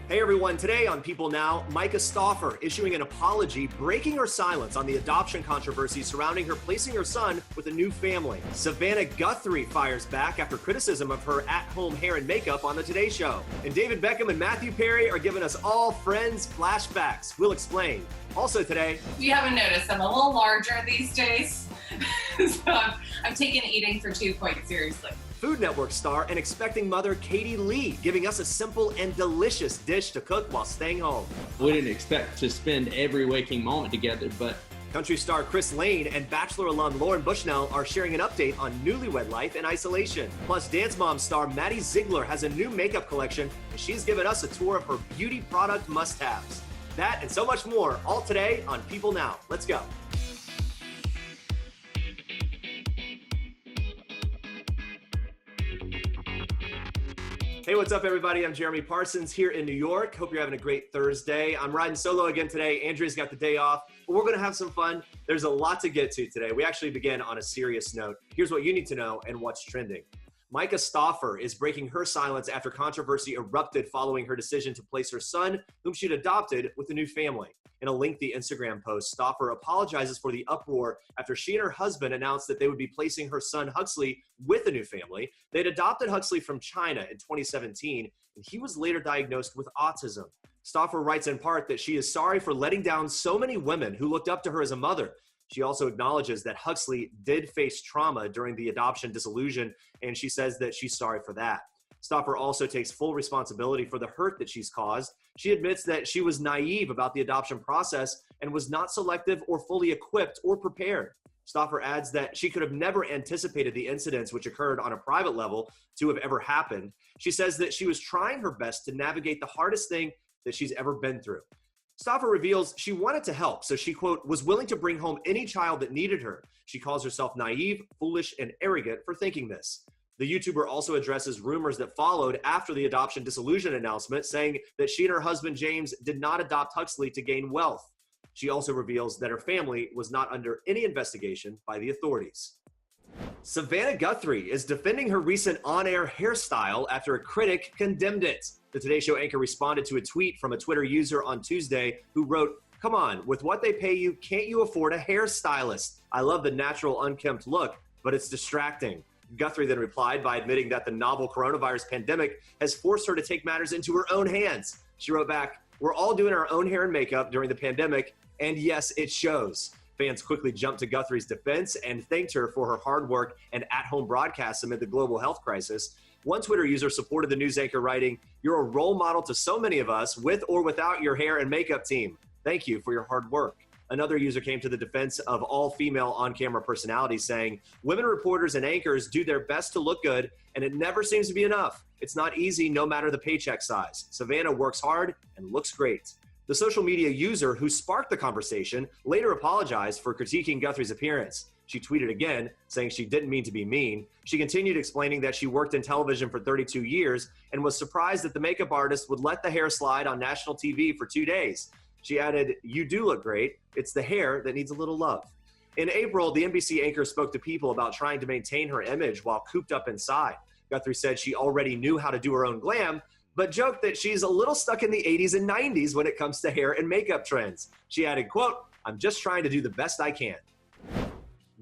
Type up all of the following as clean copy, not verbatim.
Hey everyone, today on People Now, Myka Stauffer issuing an apology, breaking her silence on the adoption controversy surrounding her placing her son with a new family. Savannah Guthrie fires back after criticism of her at-home hair and makeup on the Today Show. And David Beckham and Matthew Perry are giving us all Friends flashbacks. We'll explain. Also today... If you haven't noticed, I'm a little larger these days. So I'm taking eating for 2 quite seriously. Food Network star and expecting mother Katie Lee giving us a simple and delicious dish to cook while staying home. We didn't expect to spend every waking moment together, but... Country star Chris Lane and Bachelor alum Lauren Bushnell are sharing an update on newlywed life in isolation. Plus, Dance Mom star Maddie Ziegler has a new makeup collection, and she's given us a tour of her beauty product must-haves. That and so much more, all today on People Now. Let's go. Hey, what's up, everybody? I'm Jeremy Parsons here in New York. Hope you're having a great Thursday. I'm riding solo again today. Andrea's got the day off, but we're going to have some fun. There's a lot to get to today. We actually begin on a serious note. Here's what you need to know and what's trending. Myka Stauffer is breaking her silence after controversy erupted following her decision to place her son, whom she'd adopted, with a new family. In a lengthy Instagram post, Stauffer apologizes for the uproar after she and her husband announced that they would be placing her son Huxley with a new family. They'd adopted Huxley from China in 2017, and he was later diagnosed with autism. Stauffer writes in part that she is sorry for letting down so many women who looked up to her as a mother. She also acknowledges that Huxley did face trauma during the adoption disillusion, and she says that she's sorry for that. Stauffer also takes full responsibility for the hurt that she's caused. She admits that she was naive about the adoption process and was not selective or fully equipped or prepared. Stauffer adds that she could have never anticipated the incidents which occurred on a private level to have ever happened. She says that she was trying her best to navigate the hardest thing that she's ever been through. Stauffer reveals she wanted to help, so she, quote, was willing to bring home any child that needed her. She calls herself naive, foolish, and arrogant for thinking this. The YouTuber also addresses rumors that followed after the adoption disillusion announcement, saying that she and her husband James did not adopt Huxley to gain wealth. She also reveals that her family was not under any investigation by the authorities. Savannah Guthrie is defending her recent on-air hairstyle after a critic condemned it. The Today Show anchor responded to a tweet from a Twitter user on Tuesday who wrote, "Come on, with what they pay you, can't you afford a hairstylist? I love the natural unkempt look, but it's distracting." Guthrie then replied by admitting that the novel coronavirus pandemic has forced her to take matters into her own hands. She wrote back, "We're all doing our own hair and makeup during the pandemic, and yes, it shows." Fans quickly jumped to Guthrie's defense and thanked her for her hard work and at-home broadcasts amid the global health crisis. One Twitter user supported the news anchor, writing, "You're a role model to so many of us, with or without your hair and makeup team. Thank you for your hard work." Another user came to the defense of all female on-camera personalities, saying, "Women reporters and anchors do their best to look good, and it never seems to be enough. It's not easy, no matter the paycheck size. Savannah works hard and looks great." The social media user who sparked the conversation later apologized for critiquing Guthrie's appearance. She tweeted again, saying she didn't mean to be mean. She continued explaining that she worked in television for 32 years and was surprised that the makeup artist would let the hair slide on national TV for 2 days. She added, "You do look great. It's the hair that needs a little love." In April, the NBC anchor spoke to People about trying to maintain her image while cooped up inside. Guthrie said she already knew how to do her own glam, but joked that she's a little stuck in the 80s and 90s when it comes to hair and makeup trends. She added, quote, "I'm just trying to do the best I can."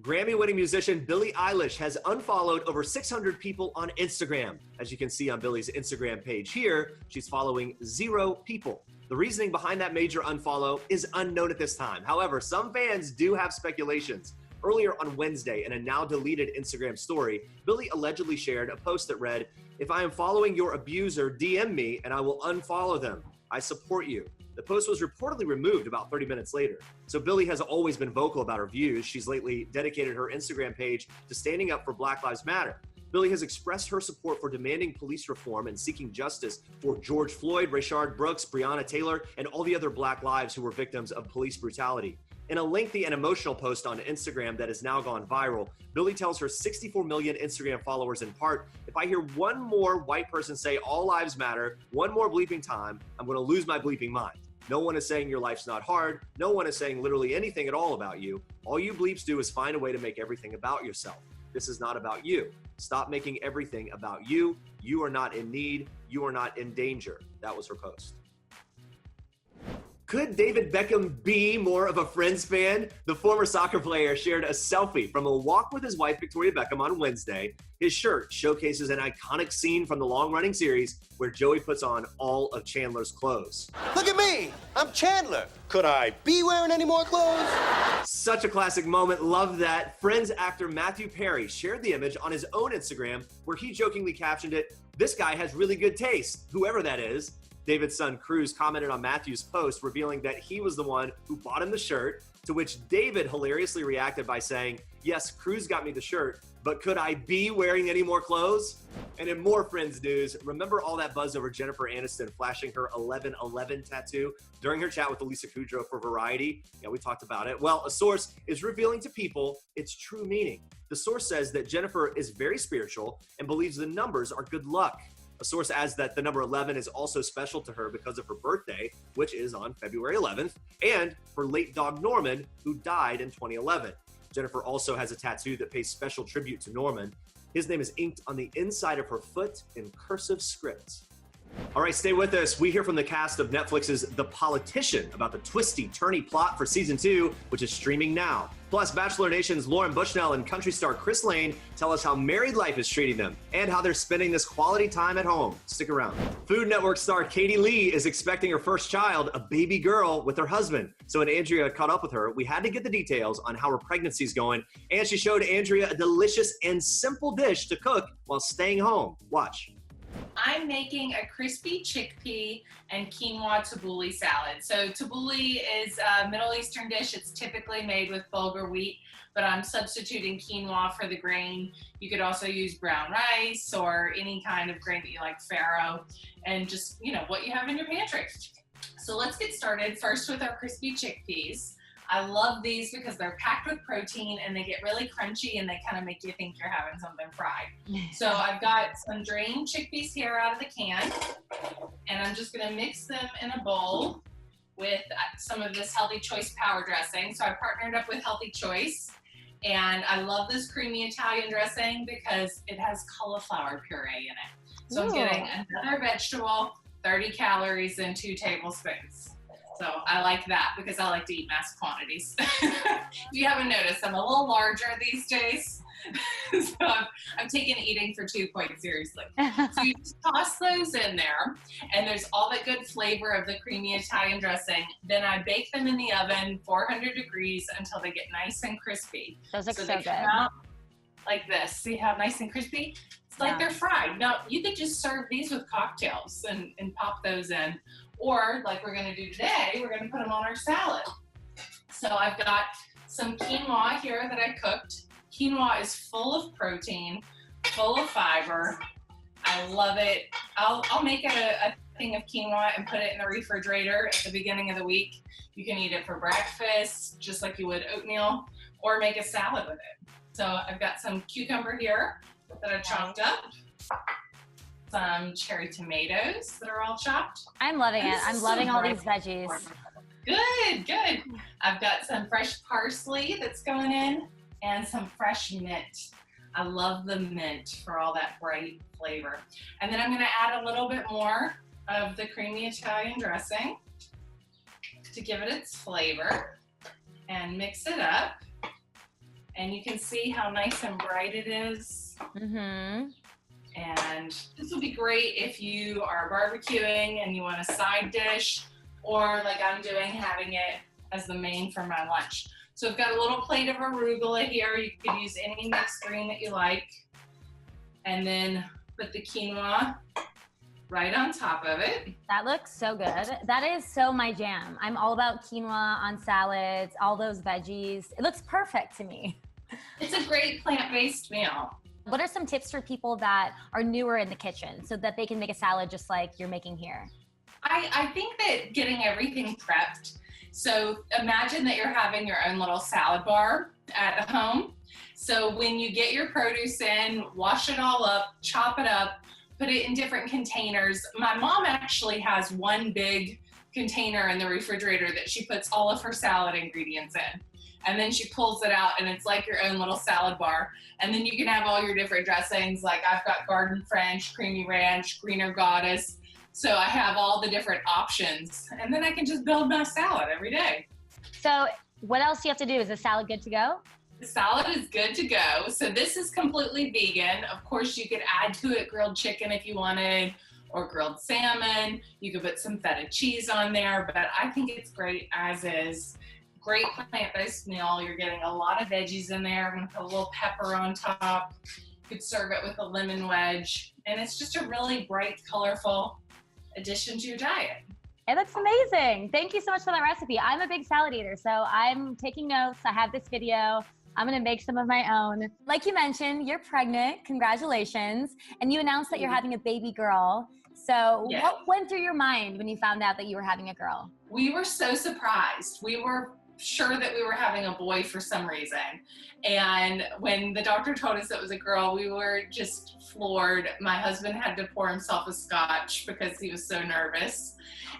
Grammy-winning musician Billie Eilish has unfollowed over 600 people on Instagram. As you can see on Billie's Instagram page here, she's following 0 people. The reasoning behind that major unfollow is unknown at this time. However, some fans do have speculations. Earlier on Wednesday, in a now-deleted Instagram story, Billie allegedly shared a post that read, "If I am following your abuser, DM me and I will unfollow them. I support you." The post was reportedly removed about 30 minutes later. So Billie has always been vocal about her views. She's lately dedicated her Instagram page to standing up for Black Lives Matter. Billie has expressed her support for demanding police reform and seeking justice for George Floyd, Rayshard Brooks, Breonna Taylor, and all the other Black lives who were victims of police brutality. In a lengthy and emotional post on Instagram that has now gone viral, Billie tells her 64 million Instagram followers in part, "If I hear one more white person say all lives matter, one more bleeping time, I'm going to lose my bleeping mind. No one is saying your life's not hard. No one is saying literally anything at all about you. All you bleeps do is find a way to make everything about yourself. This is not about you. Stop making everything about you. You are not in need. You are not in danger." That was her post. Could David Beckham be more of a Friends fan? The former soccer player shared a selfie from a walk with his wife, Victoria Beckham, on Wednesday. His shirt showcases an iconic scene from the long-running series where Joey puts on all of Chandler's clothes. Look at me! I'm Chandler. Could I be wearing any more clothes? Such a classic moment. Love that. Friends actor Matthew Perry shared the image on his own Instagram where he jokingly captioned it, "This guy has really good taste," whoever that is. David's son, Cruz, commented on Matthew's post, revealing that he was the one who bought him the shirt, to which David hilariously reacted by saying, "Yes, Cruz got me the shirt, but could I be wearing any more clothes?" And in more Friends news, remember all that buzz over Jennifer Aniston flashing her 11/11 tattoo during her chat with Elisa Kudrow for Variety? Yeah, we talked about it. Well, a source is revealing to People its true meaning. The source says that Jennifer is very spiritual and believes the numbers are good luck. A source adds that the number 11 is also special to her because of her birthday, which is on February 11th, and her late dog Norman, who died in 2011. Jennifer also has a tattoo that pays special tribute to Norman. His name is inked on the inside of her foot in cursive script. All right, stay with us. We hear from the cast of Netflix's The Politician about the twisty, turny plot for season 2, which is streaming now. Plus, Bachelor Nation's Lauren Bushnell and country star Chris Lane tell us how married life is treating them and how they're spending this quality time at home. Stick around. Food Network star Katie Lee is expecting her first child, a baby girl, with her husband. So when Andrea caught up with her, we had to get the details on how her pregnancy's going, and she showed Andrea a delicious and simple dish to cook while staying home. Watch. I'm making a crispy chickpea and quinoa tabbouleh salad. So tabbouleh is a Middle Eastern dish. It's typically made with bulgur wheat, but I'm substituting quinoa for the grain. You could also use brown rice or any kind of grain that you like, farro, and just, what you have in your pantry. So let's get started first with our crispy chickpeas. I love these because they're packed with protein and they get really crunchy and they kind of make you think you're having something fried. So I've got some drained chickpeas here out of the can, and I'm just gonna mix them in a bowl with some of this Healthy Choice power dressing. So I partnered up with Healthy Choice, and I love this creamy Italian dressing because it has cauliflower puree in it. So I'm getting another vegetable, 30 calories, and 2 tablespoons. So I like that because I like to eat mass quantities. If you haven't noticed, I'm a little larger these days. So I'm taking eating for 2 quite seriously. So you just toss those in there, and there's all that good flavor of the creamy Italian dressing. Then I bake them in the oven, 400 degrees, until they get nice and crispy. Those look so they good. come out like this. See how nice and crispy? It's like they're fried. Now, you could just serve these with cocktails and pop those in. Or, like we're gonna do today, we're gonna put them on our salad. So I've got some quinoa here that I cooked. Quinoa is full of protein, full of fiber. I love it. I'll make a thing of quinoa and put it in the refrigerator at the beginning of the week. You can eat it for breakfast, just like you would oatmeal, or make a salad with it. So I've got some cucumber here that I chopped up. Some cherry tomatoes that are all chopped. I'm loving it. I'm loving all these veggies. Good. I've got some fresh parsley that's going in and some fresh mint. I love the mint for all that bright flavor. And then I'm gonna add a little bit more of the creamy Italian dressing to give it its flavor and mix it up. And you can see how nice and bright it is. Mm-hmm. And this will be great if you are barbecuing and you want a side dish, or like I'm doing, having it as the main for my lunch. So I've got a little plate of arugula here. You could use any mixed green that you like. And then put the quinoa right on top of it. That looks so good. That is so my jam. I'm all about quinoa on salads, all those veggies. It looks perfect to me. It's a great plant-based meal. What are some tips for people that are newer in the kitchen so that they can make a salad just like you're making here? I think that getting everything prepped. So imagine that you're having your own little salad bar at home. So when you get your produce in, wash it all up, chop it up, put it in different containers. My mom actually has one big container in the refrigerator that she puts all of her salad ingredients in. And then she pulls it out and it's like your own little salad bar. And then you can have all your different dressings. Like I've got garden French, creamy ranch, greener goddess. So I have all the different options, and then I can just build my salad every day. So what else do you have to do? Is the salad good to go? The salad is good to go. So this is completely vegan. Of course, you could add to it grilled chicken if you wanted, or grilled salmon. You could put some feta cheese on there, but I think it's great as is. Great plant-based meal. You're getting a lot of veggies in there. I'm gonna put a little pepper on top. You could serve it with a lemon wedge. And it's just a really bright, colorful addition to your diet. It looks amazing. Thank you so much for that recipe. I'm a big salad eater, so I'm taking notes. I have this video. I'm gonna make some of my own. Like you mentioned, you're pregnant, congratulations. And you announced that you're having a baby girl. So Yes. What went through your mind when you found out that you were having a girl? We were so surprised. We were sure that we were having a boy for some reason. And when the doctor told us it was a girl, we were just floored. My husband had to pour himself a scotch because he was so nervous.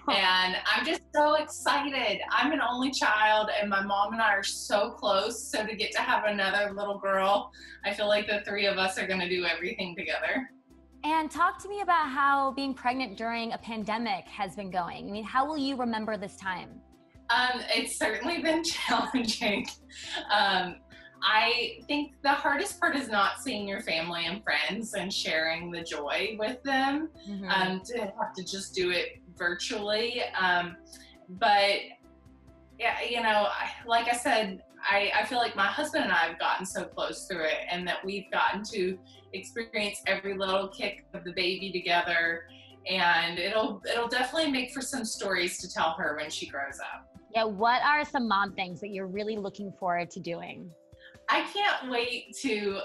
And I'm just so excited. I'm an only child, and my mom and I are so close. So to get to have another little girl, I feel like the three of us are gonna do everything together. And talk to me about how being pregnant during a pandemic has been going. I mean, how will you remember this time? It's certainly been challenging. I think the hardest part is not seeing your family and friends and sharing the joy with them, to have to just do it virtually. But yeah, you know, like I said, I feel like my husband and I have gotten so close through it, and that we've gotten to experience every little kick of the baby together. And it'll definitely make for some stories to tell her when she grows up. Yeah, what are some mom things that you're really looking forward to doing? I can't wait to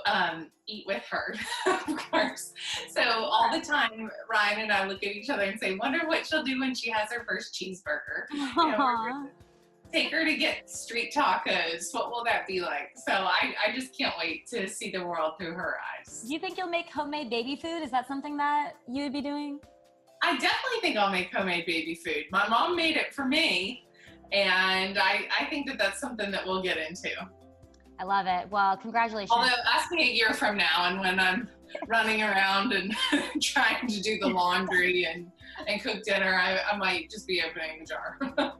eat with her, of course. So all the time, Ryan and I look at each other and say, wonder what she'll do when she has her first cheeseburger. You know, we're gonna take her to get street tacos. What will that be like? So I just can't wait to see the world through her eyes. Do you think you'll make homemade baby food? Is that something that you would be doing? I definitely think I'll make homemade baby food. My mom made it for me, and I think that that's something that we'll get into. I love it. Well, congratulations. Although, ask me a year from now, and when I'm running around and trying to do the laundry and cook dinner, I might just be opening the jar.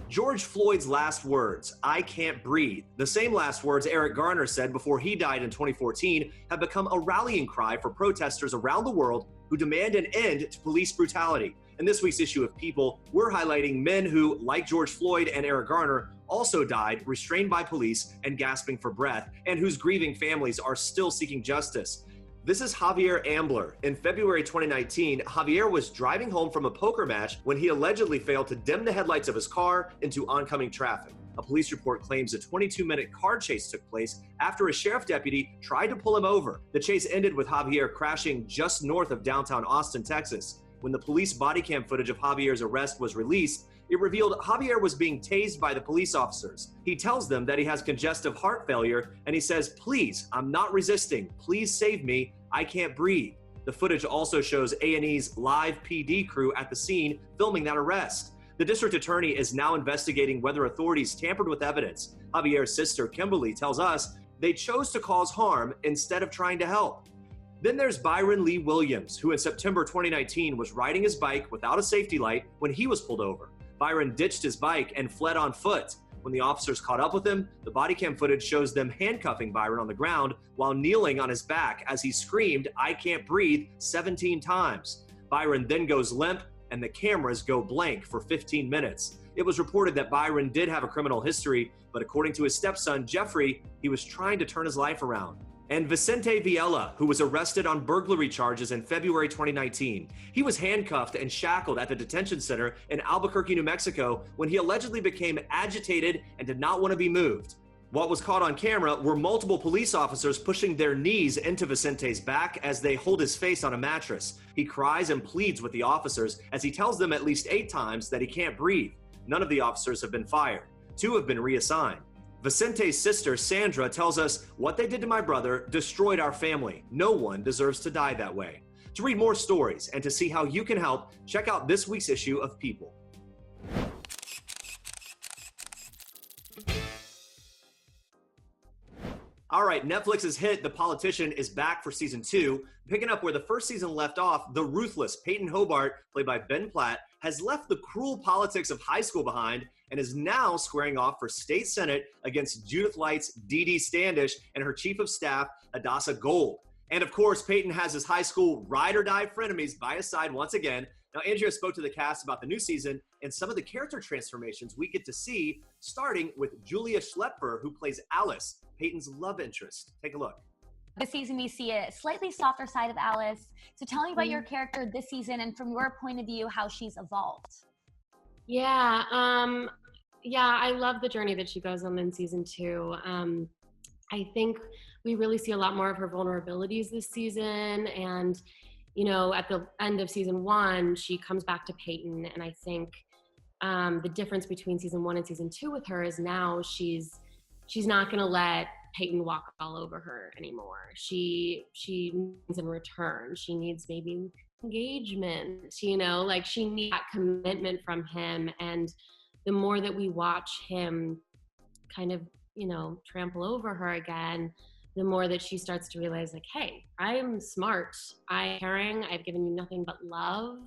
George Floyd's last words, "I can't breathe," the same last words Eric Garner said before he died in 2014, have become a rallying cry for protesters around the world who demand an end to police brutality. In this week's issue of People, we're highlighting men who, like George Floyd and Eric Garner, also died restrained by police and gasping for breath, and whose grieving families are still seeking justice. This is Javier Ambler. In February 2019, Javier was driving home from a poker match when he allegedly failed to dim the headlights of his car into oncoming traffic. A police report claims a 22-minute car chase took place after a sheriff deputy tried to pull him over. The chase ended with Javier crashing just north of downtown Austin, Texas. When the police body cam footage of Javier's arrest was released, it revealed Javier was being tased by the police officers. He tells them that he has congestive heart failure, and he says, "Please, I'm not resisting. Please save me. I can't breathe." The footage also shows A&E's live PD crew at the scene filming that arrest. The district attorney is now investigating whether authorities tampered with evidence. Javier's sister, Kimberly, tells us they chose to cause harm instead of trying to help. Then there's Byron Lee Williams, who in September 2019 was riding his bike without a safety light when he was pulled over. Byron ditched his bike and fled on foot. When the officers caught up with him, the body cam footage shows them handcuffing Byron on the ground while kneeling on his back as he screamed, "I can't breathe," 17 times. Byron then goes limp, and the cameras go blank for 15 minutes. It was reported that Byron did have a criminal history, but according to his stepson, Jeffrey, he was trying to turn his life around. And Vicente Villela, who was arrested on burglary charges in February 2019. He was handcuffed and shackled at the detention center in Albuquerque, New Mexico, when he allegedly became agitated and did not want to be moved. What was caught on camera were multiple police officers pushing their knees into Vicente's back as they hold his face on a mattress. He cries and pleads with the officers as he tells them at least 8 times that he can't breathe. None of the officers have been fired. 2 have been reassigned. Vicente's sister, Sandra, tells us, "What they did to my brother destroyed our family. No one deserves to die that way." To read more stories and to see how you can help, check out this week's issue of People. All right, Netflix's hit, The Politician, is back for season 2. Picking up where the first season left off, the ruthless Peyton Hobart, played by Ben Platt, has left the cruel politics of high school behind and is now squaring off for state senate against Judith Light's Dee Dee Standish and her chief of staff, Hadassah Gold. And of course, Peyton has his high school ride or die frenemies by his side once again. Now, Andrea spoke to the cast about the new season and some of the character transformations we get to see, starting with Julia Schlepfer, who plays Alice, Peyton's love interest. Take a look. This season, we see a slightly softer side of Alice. So tell me about your character this season and from your point of view, how she's evolved. Yeah, I love the journey that she goes on in season 2. I think we really see a lot more of her vulnerabilities this season. And, you know, at the end of season 1, she comes back to Peyton. And I think the difference between season 1 and season 2 with her is now she's not going to let Peyton walk all over her anymore. She needs in return. She needs maybe engagement, you know, like she needs that commitment from him. And the more that we watch him kind of, you know, trample over her again, the more that she starts to realize, like, hey, I'm smart, I'm caring, I've given you nothing but love,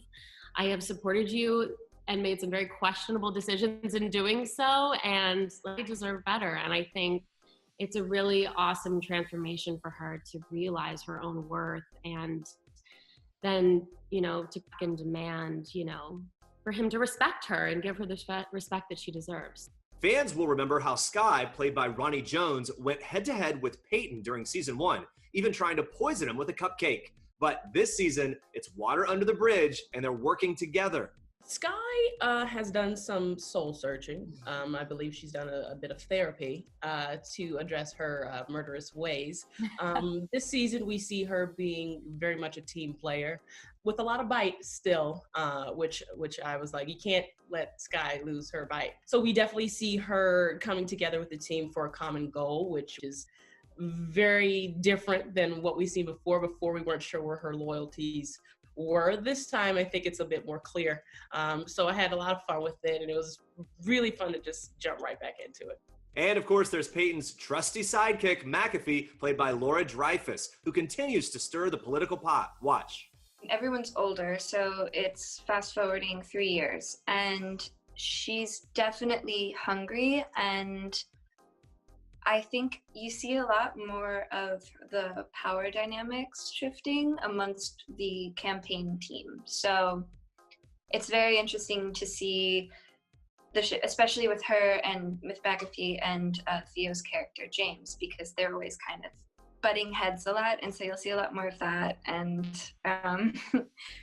I have supported you and made some very questionable decisions in doing so, and I deserve better. And I think it's a really awesome transformation for her to realize her own worth, and then, you know, to and demand, you know, for him to respect her and give her the respect that she deserves. Fans will remember how Skye, played by Ronnie Jones, went head-to-head with Peyton during season 1, even trying to poison him with a cupcake. But this season, it's water under the bridge, and they're working together. Skye has done some soul searching. I believe she's done a bit of therapy to address her murderous ways. This season, we see her being very much a team player with a lot of bite still, which I was like, you can't let Skye lose her bite. So we definitely see her coming together with the team for a common goal, which is very different than what we've seen before. Before, we weren't sure where her loyalties were. This time, I think it's a bit more clear. So I had a lot of fun with it, and it was really fun to just jump right back into it. And of course, there's Peyton's trusty sidekick, McAfee, played by Laura Dreyfus, who continues to stir the political pot. Watch. Everyone's older, so it's fast forwarding 3 years, and she's definitely hungry, and I think you see a lot more of the power dynamics shifting amongst the campaign team. So it's very interesting to see especially with her and with McAfee and Theo's character, James, because they're always kind of butting heads a lot. And so you'll see a lot more of that, and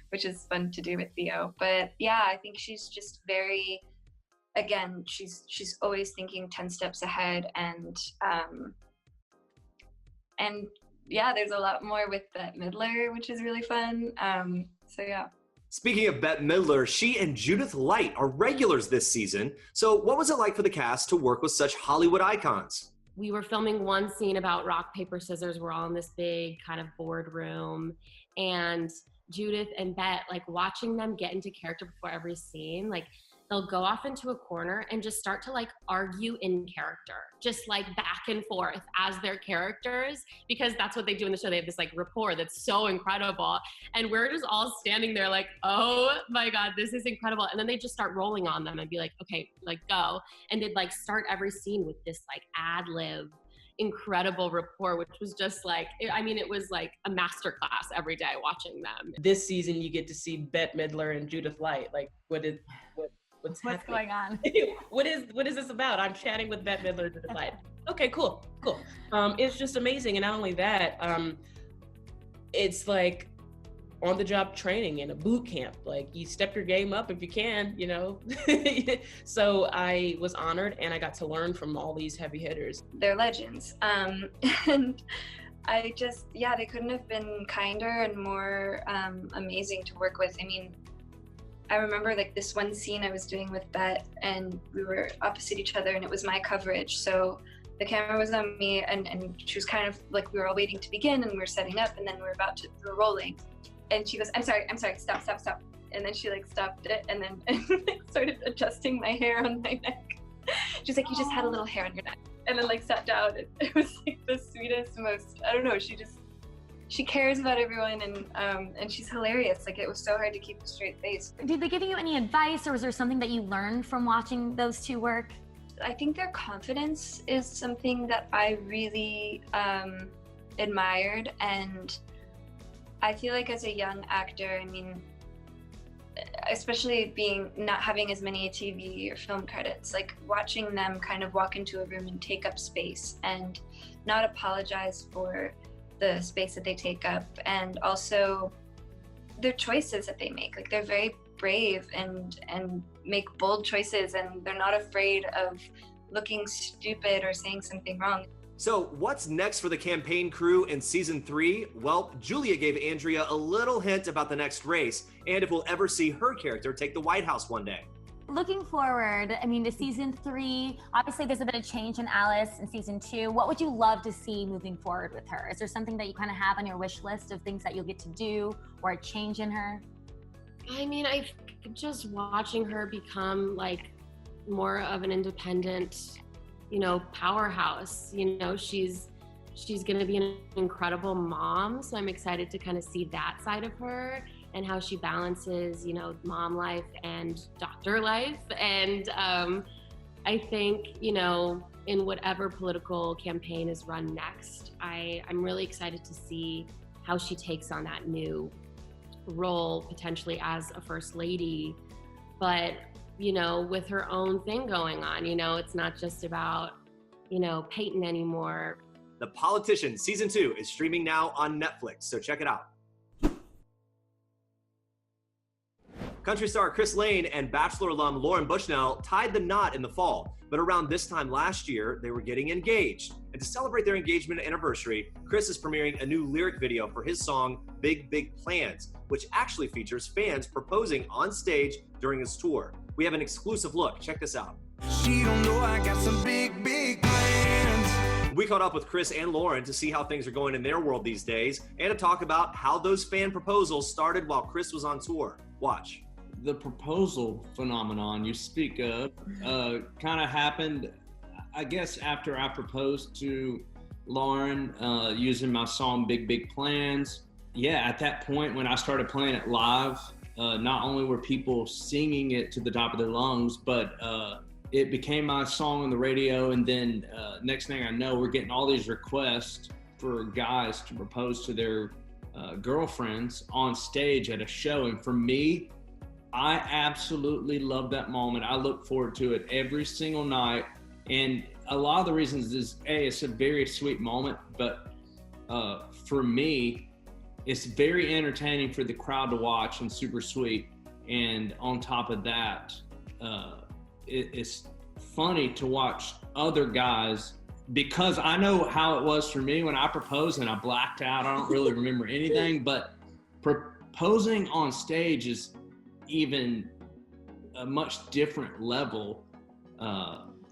which is fun to do with Theo. But yeah, I think she's just very, again, she's always thinking 10 steps ahead, and yeah, there's a lot more with Bette Midler, which is really fun. So yeah. Speaking of Bette Midler, she and Judith Light are regulars this season. So what was it like for the cast to work with such Hollywood icons? We were filming one scene about rock, paper, scissors. We're all in this big kind of boardroom, and Judith and Bette, like watching them get into character before every scene, like they'll go off into a corner and just start to like argue in character, just like back and forth as their characters, because that's what they do in the show. They have this like rapport that's so incredible. And we're just all standing there like, oh my God, this is incredible. And then they just start rolling on them and be like, okay, like go. And they'd like start every scene with this like ad lib, incredible rapport, which was just like, I mean, it was like a masterclass every day watching them. This season, you get to see Bette Midler and Judith Light. Like, what's going on? What is this about? I'm chatting with Bette Midler and Judith Light. Okay, cool. It's just amazing. And not only that, it's like on-the-job training in a boot camp. Like, you step your game up if you can, you know. So I was honored, and I got to learn from all these heavy hitters. They're legends. And I just, yeah, they couldn't have been kinder and more amazing to work with. I mean, I remember like this one scene I was doing with Bette, and we were opposite each other, and it was my coverage. So the camera was on me, and she was kind of like, we were all waiting to begin, and we were setting up, and then we were rolling. And she goes, I'm sorry, stop. And then she like stopped it, and then like started adjusting my hair on my neck. She's like, you just had a little hair on your neck. and then like sat down. It was like the sweetest, most, I don't know, she cares about everyone, and she's hilarious. Like, it was so hard to keep a straight face. Did they give you any advice, or was there something that you learned from watching those two work? I think their confidence is something that I really admired, and I feel like as a young actor, I mean, especially not having as many TV or film credits, like watching them kind of walk into a room and take up space and not apologize for the space that they take up, and also their choices that they make. Like, they're very brave and make bold choices, and they're not afraid of looking stupid or saying something wrong. So what's next for the campaign crew in season 3? Well, Julia gave Andrea a little hint about the next race and if we'll ever see her character take the White House one day. Looking forward, I mean, to season 3, obviously there's a bit of change in Alice in season 2. What would you love to see moving forward with her? Is there something that you kind of have on your wish list of things that you'll get to do or a change in her? I mean, I just watching her become like more of an independent, powerhouse. She's gonna be an incredible mom, so I'm excited to kind of see that side of her and how she balances, mom life and doctor life. And I think, in whatever political campaign is run next, I'm really excited to see how she takes on that new role, potentially as a first lady, but, with her own thing going on. It's not just about, Peyton anymore. The Politician season 2 is streaming now on Netflix, so check it out. Country star Chris Lane and Bachelor alum Lauren Bushnell tied the knot in the fall, but around this time last year, they were getting engaged. And to celebrate their engagement anniversary, Chris is premiering a new lyric video for his song, Big, Big Plans, which actually features fans proposing on stage during his tour. We have an exclusive look. Check this out. She don't know I got some big, big plans. We caught up with Chris and Lauren to see how things are going in their world these days and to talk about how those fan proposals started while Chris was on tour. Watch. The proposal phenomenon you speak of kind of happened, I guess, after I proposed to Lauren using my song Big Big Plans. Yeah, at that point when I started playing it live, not only were people singing it to the top of their lungs, but it became my song on the radio. And then next thing I know, we're getting all these requests for guys to propose to their girlfriends on stage at a show. And for me, I absolutely love that moment. I look forward to it every single night. And a lot of the reasons is, it's a very sweet moment, but for me, it's very entertaining for the crowd to watch and super sweet. And on top of that, it's funny to watch other guys, because I know how it was for me when I proposed and I blacked out. I don't really remember anything, but proposing on stage is even a much different level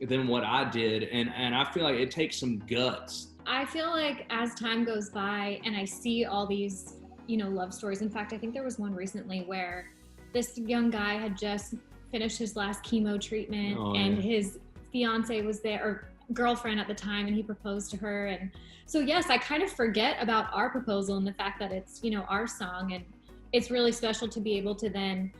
than what I did. And I feel like it takes some guts. I feel like as time goes by and I see all these, love stories. In fact, I think there was one recently where this young guy had just finished his last chemo treatment and his fiance was there, or girlfriend at the time, and he proposed to her. And so, yes, I kind of forget about our proposal and the fact that it's, our song. And it's really special to be able to then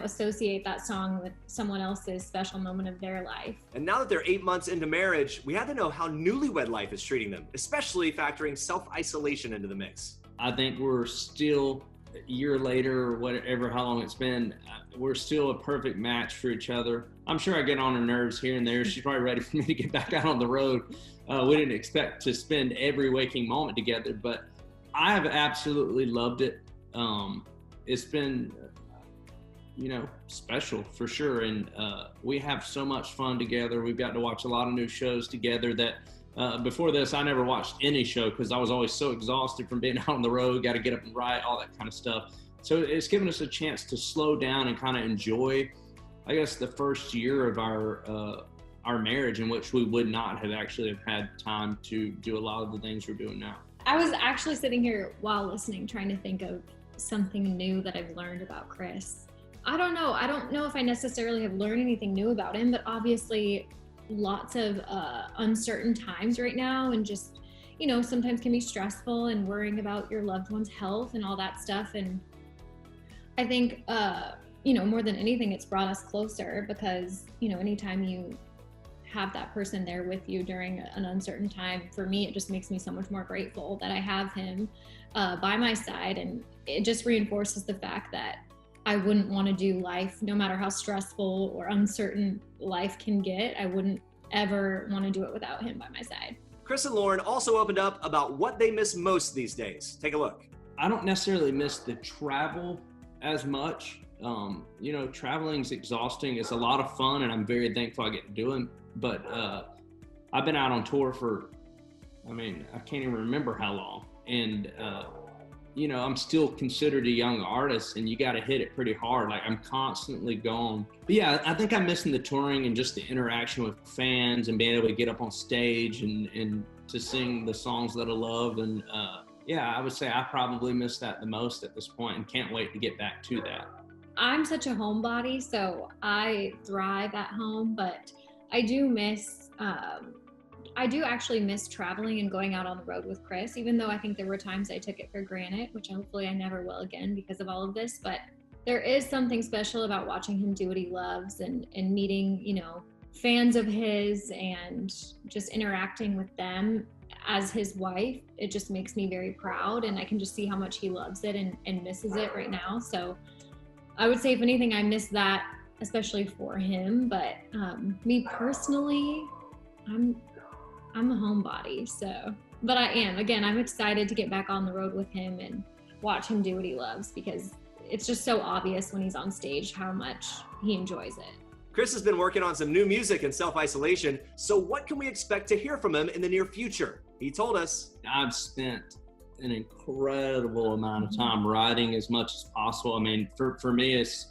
associate that song with someone else's special moment of their life. And now that they're 8 months into marriage, we had to know how newlywed life is treating them, especially factoring self-isolation into the mix. I think we're still, a year later, or whatever, how long it's been, we're still a perfect match for each other. I'm sure I get on her nerves here and there. She's probably ready for me to get back out on the road. We didn't expect to spend every waking moment together, but I have absolutely loved it. It's been special for sure. And we have so much fun together. We've got to watch a lot of new shows together that before this, I never watched any show because I was always so exhausted from being out on the road, got to get up and write, all that kind of stuff. So it's given us a chance to slow down and kind of enjoy, I guess, the first year of our marriage, in which we would not have actually have had time to do a lot of the things we're doing now. I was actually sitting here while listening, trying to think of something new that I've learned about Chris. I don't know if I necessarily have learned anything new about him, but obviously lots of uncertain times right now, and just, you know, sometimes can be stressful and worrying about your loved one's health and all that stuff. And I think, you know, more than anything, it's brought us closer, because, you know, anytime you have that person there with you during an uncertain time, for me, it just makes me so much more grateful that I have him by my side. And it just reinforces the fact that I wouldn't want to do life, no matter how stressful or uncertain life can get, I wouldn't ever want to do it without him by my side. Chris and Lauren also opened up about what they miss most these days. Take a look. I don't necessarily miss the travel as much. You know, traveling's exhausting. It's a lot of fun, and I'm very thankful I get to do it. But I've been out on tour for, I can't even remember how long. And, you know, I'm still considered a young artist, and you got to hit it pretty hard. Like, I'm constantly gone. But yeah, I think I'm missing the touring and just the interaction with fans and being able to get up on stage and to sing the songs that I love. And yeah, I would say I probably miss that the most at this point, and can't wait to get back to that. I'm such a homebody, so I thrive at home, but I do miss, I do actually miss traveling and going out on the road with Chris, even though I think there were times I took it for granted, which hopefully I never will again because of all of this. But there is something special about watching him do what he loves, and meeting, you know, fans of his and just interacting with them as his wife. It just makes me very proud, and I can just see how much he loves it and misses it right now. So I would say, if anything, I miss that, especially for him. But me personally, I'm a homebody, so. But I am, again, I'm excited to get back on the road with him and watch him do what he loves, because it's just so obvious when he's on stage how much he enjoys it. Chris has been working on some new music in self-isolation, so what can we expect to hear from him in the near future? He told us. I've spent an incredible amount of time writing as much as possible. I mean, for me, it's,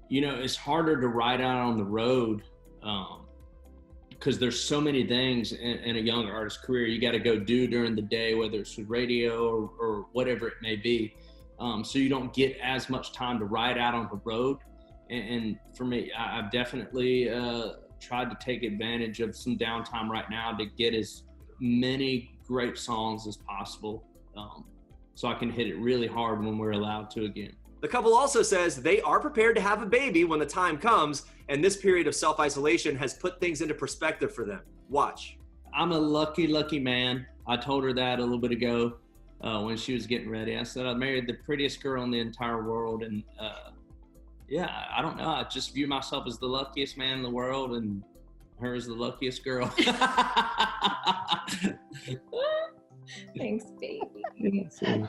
you know, it's harder to write out on the road because there's so many things in a young artist's career you got to go do during the day, whether it's with radio or whatever it may be. So you don't get as much time to write out on the road. And for me, I've definitely tried to take advantage of some downtime right now to get as many great songs as possible, so I can hit it really hard when we're allowed to again. The couple also says they are prepared to have a baby when the time comes, and this period of self-isolation has put things into perspective for them. Watch. I'm a lucky, lucky man. I told her that a little bit ago when she was getting ready. I said I married the prettiest girl in the entire world, and yeah, I don't know. I just view myself as the luckiest man in the world, and her as the luckiest girl. Thanks, baby. That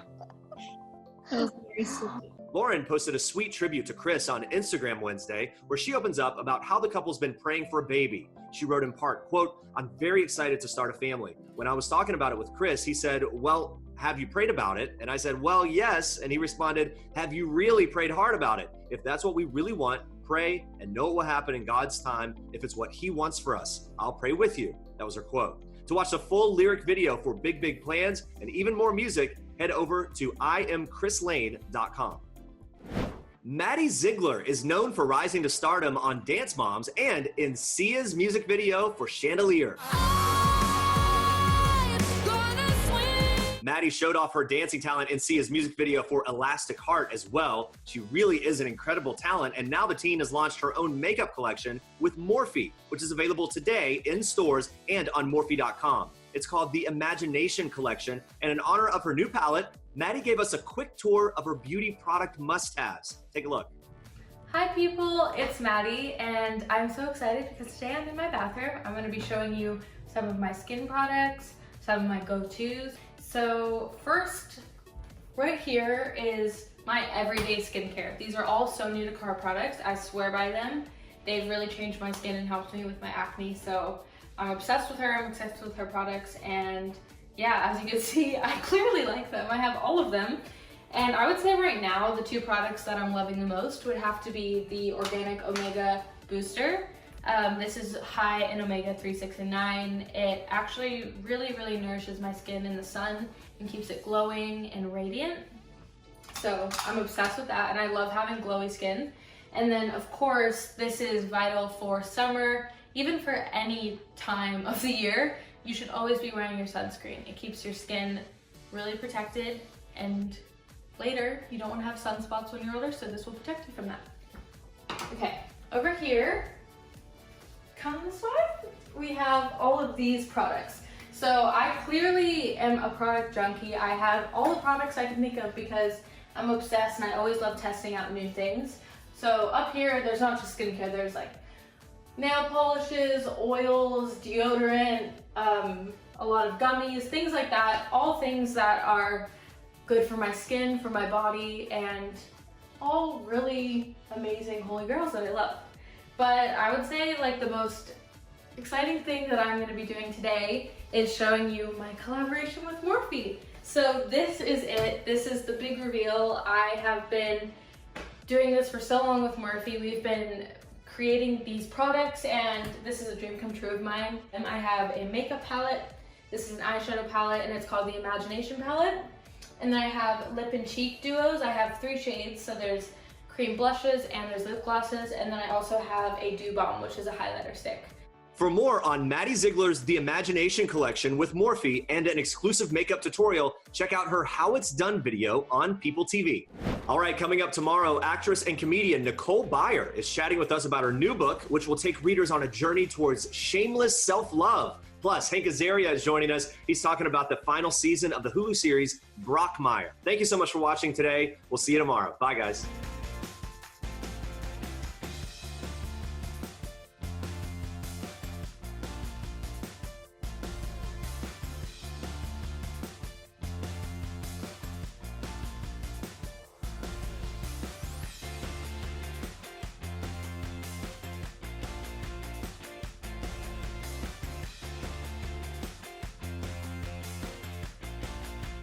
was very sweet. Lauren posted a sweet tribute to Chris on Instagram Wednesday, where she opens up about how the couple's been praying for a baby. She wrote in part, quote, "I'm very excited to start a family. When I was talking about it with Chris, he said, well, have you prayed about it? And I said, well, yes. And he responded, have you really prayed hard about it? If that's what we really want, pray and know it will happen in God's time. If it's what he wants for us, I'll pray with you." That was her quote. To watch the full lyric video for Big Big Plans and even more music, head over to IamChrisLane.com. Maddie Ziegler is known for rising to stardom on Dance Moms and in Sia's music video for Chandelier. Maddie showed off her dancing talent in Sia's music video for Elastic Heart as well. She really is an incredible talent, and now the teen has launched her own makeup collection with Morphe, which is available today in stores and on Morphe.com. It's called the Imagination Collection, and in honor of her new palette, Maddie gave us a quick tour of her beauty product must-haves. Take a look. Hi people, it's Maddie, and I'm so excited because today I'm in my bathroom. I'm going to be showing you some of my skin products, some of my go-tos. So first, right here is my everyday skincare. These are all So New to Car products. I swear by them. They've really changed my skin and helped me with my acne. So I'm obsessed with her. I'm obsessed with her products. And yeah, as you can see, I clearly like them. I have all of them. And I would say right now, the two products that I'm loving the most would have to be the Organic Omega Booster. This is high in omega-3, 6, and 9. It actually really nourishes my skin in the sun and keeps it glowing and radiant. So I'm obsessed with that, and I love having glowy skin. And then of course, this is vital for summer even for any time of the year, you should always be wearing your sunscreen. It keeps your skin really protected, and later you don't want to have sunspots when you're older, so this will protect you from that. Okay, over here, come this way, we have all of these products. So I clearly am a product junkie. I have all the products I can think of because I'm obsessed and I always love testing out new things. So up here, there's not just skincare, there's like nail polishes, oils, deodorant, a lot of gummies, things like that. All things that are good for my skin, for my body, and all really amazing holy grails that I love. But I would say like the most exciting thing that I'm gonna be doing today is showing you my collaboration with Morphe. So this is it. This is the big reveal. I have been doing this for so long with Morphe. We've been creating these products, and this is a dream come true of mine. And I have a makeup palette. This is an eyeshadow palette, and it's called the Imagination palette. And then I have lip and cheek duos. I have 3 shades, so there's cream blushes and there's lip glosses, and then I also have a dew balm, which is a highlighter stick. For more on Maddie Ziegler's The Imagination collection with Morphe and an exclusive makeup tutorial, check out her How It's Done video on PeopleTV. All right, coming up tomorrow, actress and comedian Nicole Byer is chatting with us about her new book, which will take readers on a journey towards shameless self-love. Plus, Hank Azaria is joining us. He's talking about the final season of the Hulu series, Brockmire. Thank you so much for watching today. We'll see you tomorrow. Bye, guys.